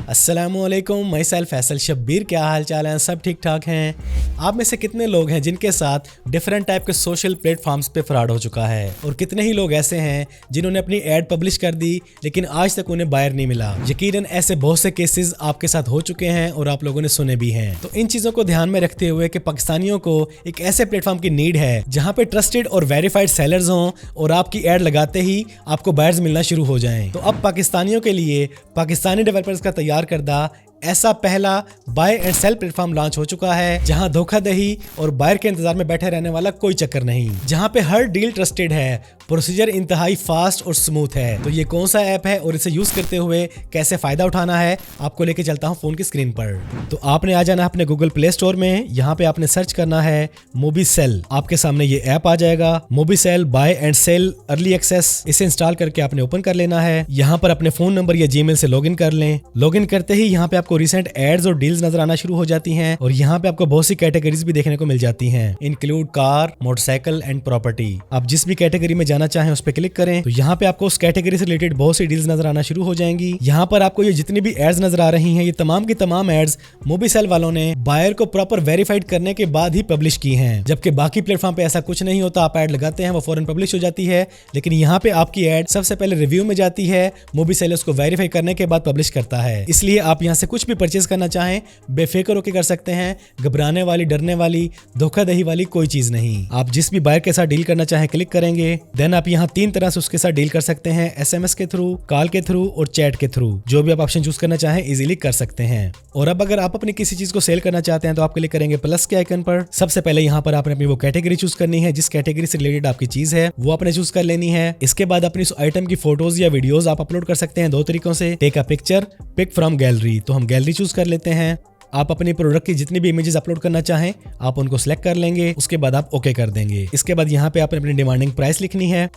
अस्सलामुअलैकुम, मैं सेल्फ फैसल शब्बीर। क्या हाल चाल है? सब ठीक ठाक हैं। आप में से कितने लोग हैं जिनके साथ डिफरेंट टाइप के सोशल प्लेटफॉर्म्स पे फ्रॉड हो चुका है, और कितने ही लोग ऐसे हैं जिन्होंने अपनी एड पब्लिश कर दी लेकिन आज तक उन्हें बायर नहीं मिला। यकीनन ऐसे बहुत से केसेस आपके साथ हो चुके हैं और आप लोगों ने सुने भी हैं। तो इन चीजों को ध्यान में रखते हुए कि पाकिस्तानियों को एक ऐसे प्लेटफॉर्म की नीड है जहां पे ट्रस्टेड और वेरीफाइड सेलर्स हों और आपकी एड लगाते ही आपको बायर्स मिलना शुरू हो जाएं। तो अब पाकिस्तानियों के लिए पाकिस्तानी डेवलपर्स का तैयार करदा ऐसा पहला buy and sell platform launch हो चुका है, जहां धोखाधड़ी और बायर के इंतजार में बैठे रहने वाला कोई चक्कर नहीं, जहां पे हर डील ट्रस्टेड है, प्रोसीजर इंतहाई फास्ट और स्मूथ है। तो ये कौन सा ऐप है और इसे यूज करते हुए कैसे फायदा उठाना है, आपको लेके चलता हूं फोन की स्क्रीन पर। तो आपने आ जाना अपने गूगल प्ले स्टोर में, यहाँ पे आपने सर्च करना है मोबीसेल। आपके सामने ये ऐप आ जाएगा, Mobisell buy and sell early access. इसे इंस्टॉल करके आपने ओपन कर लेना है। यहाँ पर अपने फोन नंबर या जीमेल से लॉगिन कर लें। लॉगिन करते ही यहाँ पे आपको रिसेंट एड्स और डील्स नजर आना शुरू हो जाती हैं, और यहाँ पे आपको बहुत सी कैटेगरीज भी देखने को मिल जाती हैं, include car, motorcycle and property. आप जिस भी कैटेगरी में जाना चाहें उस पर क्लिक करें तो यहाँ पे आपको उस कैटेगरी से रिलेटेड बहुत सी डील्स नजर आना शुरू हो जाएंगी। यहाँ पर आपको ये जितनी भी एड्स नजर आ रही हैं, ये तमाम की तमाम एड्स मोबीसेल वालों ने बायर को प्रॉपर वेरीफाइड करने के बाद ही पब्लिश की हैं, जबकि बाकी प्लेटफॉर्म पे ऐसा कुछ नहीं होता। आप एड लगाते हैं, वो फौरन पब्लिश हो जाती है, लेकिन यहाँ पे आपकी एड सबसे पहले रिव्यू में जाती है, मोबीसेल उसको वेरीफाई करने के बाद पब्लिश करता है। इसलिए आप यहाँ से कुछ भी परचेज करना चाहें बेफिक्र होकर कर सकते हैं। घबराने वाली, डरने वाली, धोखाधड़ी वाली कोई चीज नहीं। आप जिस भी बायर के साथ डील करना चाहें क्लिक करेंगे, देन आप यहाँ 3 तरह से उसके साथ डील कर सकते हैं, SMS के थ्रू, कॉल के थ्रू और चैट के थ्रू। जो भी आप ऑप्शन चूज करना चाहें इजीली कर सकते हैं। और अब अगर आप अपनी किसी चीज को सेल करना चाहते हैं तो आप क्लिक करेंगे प्लस के आइकन पर। सबसे पहले यहाँ पर आपने अपनी वो कैटेगरी चूज करनी है, जिस कैटेगरी से रिलेटेड आपकी चीज है वो आपने चूज कर लेनी है। इसके बाद अपनी उस आइटम की फोटोज या वीडियोज आप अपलोड कर सकते हैं 2 तरीकों से। Take a picture, pick from gallery. तो हम गैलरी चूज कर लेते हैं। आप अपने प्रोडक्ट की जितनी भी इमेजेस अपलोड करना चाहें आप उनको सिलेक्ट कर लेंगे, उसके बाद आप ओके कर देंगे। इसके बाद यहाँ पे आपने अपनी डिमांडिंग प्राइस लिखनी है।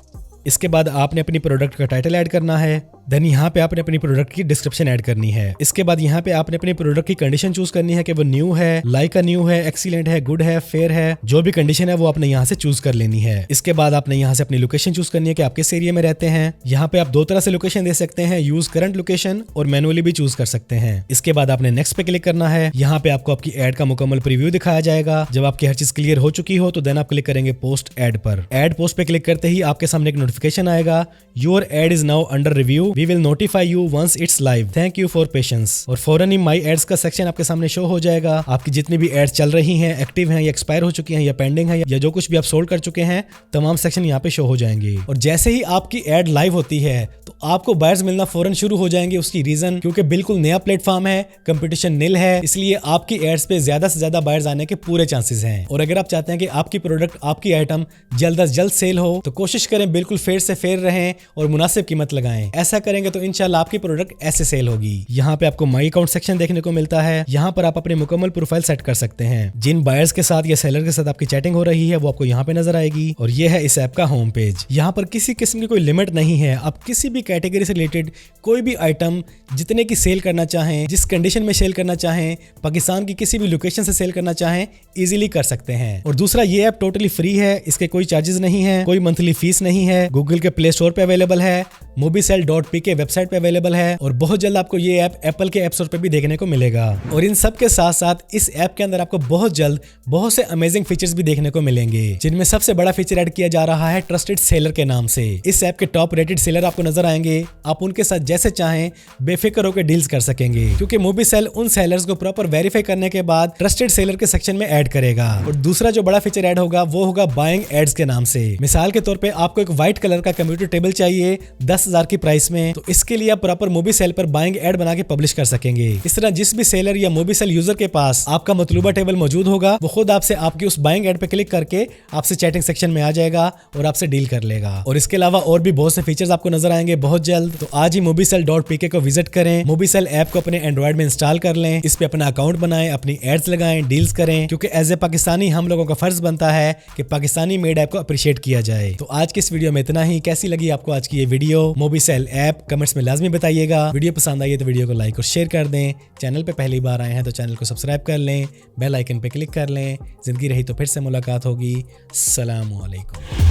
इसके बाद आपने अपनी प्रोडक्ट का टाइटल ऐड करना है। देन यहाँ पे आपने अपनी प्रोडक्ट की डिस्क्रिप्शन ऐड करनी है। इसके बाद यहाँ पे आपने अपनी प्रोडक्ट की कंडीशन चूज करनी है कि वो न्यू है, लाइक अ न्यू है, एक्सीलेंट है, गुड है, फेयर है। जो भी कंडीशन है वो आपने यहाँ से चूज कर लेनी है। इसके बाद आपने यहाँ से अपनी लोकेशन चूज करनी है कि आप किस एरिया में रहते हैं। यहाँ पे आप 2 तरह से लोकेशन दे सकते हैं, यूज करंट लोकेशन और मैनुअली भी चूज कर सकते हैं। इसके बाद आपने नेक्स्ट पे क्लिक करना है। यहाँ पे आपको आपकी एड का मुकम्मल प्रीव्यू दिखाया जाएगा। जब आपकी हर चीज क्लियर हो चुकी हो तो देन आप क्लिक करेंगे पोस्ट एड पर। एड पोस्ट पे क्लिक करते ही आपके सामने एक नोटिफिकेशन आएगा, your ad is now under review, we will notify you once it's live, thank you for patience. और फौरन ही माई एड्स का सेक्शन आपके सामने शो हो जाएगा। आपकी जितनी भी एड्स चल रही हैं, एक्टिव हैं या एक्सपायर हो चुकी हैं या पेंडिंग है या जो कुछ भी आप सोल्ड कर चुके हैं, तमाम सेक्शन यहाँ पे शो हो जाएंगे। और जैसे ही आपकी एड लाइव होती है तो आपको बायर्स मिलना फौरन शुरू हो जाएंगे। उसकी रीजन क्योंकि बिल्कुल नया प्लेटफॉर्म है, कंपटीशन निल है, इसलिए आपकी एड्स पे ज्यादा से ज्यादा बायर्स आने के पूरे चांसेस हैं। और अगर आप चाहते हैं कि आपकी प्रोडक्ट, आपकी आइटम जल्द से जल्द सेल हो तो कोशिश करें बिल्कुल फेयर से फेयर रहें और मुनासिब कीमत लगाएं। ऐसा करेंगे तो इंशाल्लाह आपकी प्रोडक्ट ऐसे सेल होगी। यहाँ पे आपको माई अकाउंट सेक्शन देखने को मिलता है। यहाँ पर आप अपनी मुकम्मल प्रोफाइल सेट कर सकते हैं। जिन बायर्स के साथ या सेलर के साथ आपकी चैटिंग हो रही है वो आपको यहाँ पे नजर आएगी। और ये है इस ऐप का होम पेज। यहाँ पर किसी किस्म की कोई लिमिट नहीं है। आप किसी भी कैटेगरी से रिलेटेड कोई भी आइटम जितने की सेल करना चाहें, जिस कंडीशन में सेल करना चाहें, पाकिस्तान की किसी भी लोकेशन से सेल करना चाहें, इजीली कर सकते हैं। और दूसरा, ये ऐप टोटली फ्री है, इसके कोई चार्जेस नहीं है, कोई मंथली फीस नहीं है। गूगल के प्ले स्टोर पे अवेलेबल है, mobiesel.pk वेबसाइट पे अवेलेबल है, और बहुत जल्द आपको ये ऐप एप्पल के ऐप स्टोर पे भी देखने को मिलेगा। और इन सब के साथ साथ इस ऐप के अंदर आपको बहुत जल्द बहुत से अमेजिंग फीचर्स भी देखने को मिलेंगे, जिनमें सबसे बड़ा फीचर ऐड किया जा रहा है ट्रस्टेड सेलर के नाम से। इस ऐप के टॉप रेटेड सेलर आपको नजर आएंगे। आप उनके साथ जैसे चाहें बेफिक्र होकर डील्स कर सकेंगे, क्योंकि मोबीसेल उन सेलर्स को प्रॉपर वेरीफाई करने के बाद ट्रस्टेड सेलर के सेक्शन में ऐड करेगा। और दूसरा जो बड़ा फीचर ऐड होगा वो होगा बाइंग एड्स के नाम से। मिसाल के तौर पे आपको एक व्हाइट कलर का कंप्यूटर टेबल चाहिए 10,000 की प्राइस में, तो इसके लिए आप प्रॉपर मोबीसेल पर बाइंग एड बना के पब्लिश कर सकेंगे। इस तरह जिस भी सेलर या मोबीसेल यूजर के पास आपका मतलूबा टेबल मौजूद होगा वो खुद आपसे आपकी उस बाइंग एड पे क्लिक करके आपसे चैटिंग सेक्शन में आ जाएगा और आपसे डील कर लेगा। और इसके अलावा और भी बहुत से फीचर्स आपको नजर आएंगे बहुत जल्द। तो आज ही mobiesel.pk को विजिट करें, मोबीसेल ऐप को अपने एंड्रॉइड में इंस्टॉल कर लें, इस पे अपना अकाउंट बनाएं, अपनी एड्स लगाएं, डील्स करें, क्योंकि एज ए पाकिस्तानी हम लोगों का फर्ज बनता है कि पाकिस्तानी मेड ऐप को अप्रिशिएट किया जाए। तो आज की इस वीडियो में इतना ही। कैसी लगी आपको आज की ये वीडियो मोबीसेल ऐप, कमेंट्स में लाजमी बताइएगा। वीडियो पसंद आई है तो वीडियो को लाइक और शेयर कर दें। चैनल पे पहली बार आए हैं तो चैनल को सब्सक्राइब कर लें, बेल आइकन पे क्लिक कर लें। जिंदगी रही तो फिर से मुलाकात होगी। अस्सलाम वालेकुम।